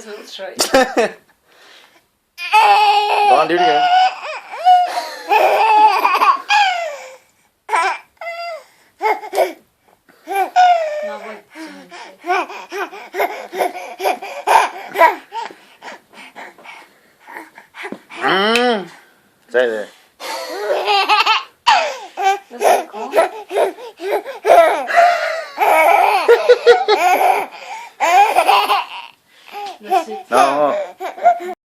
zazwyczaj. Bakalan diri kan? Nawet Say there. wysoko. No.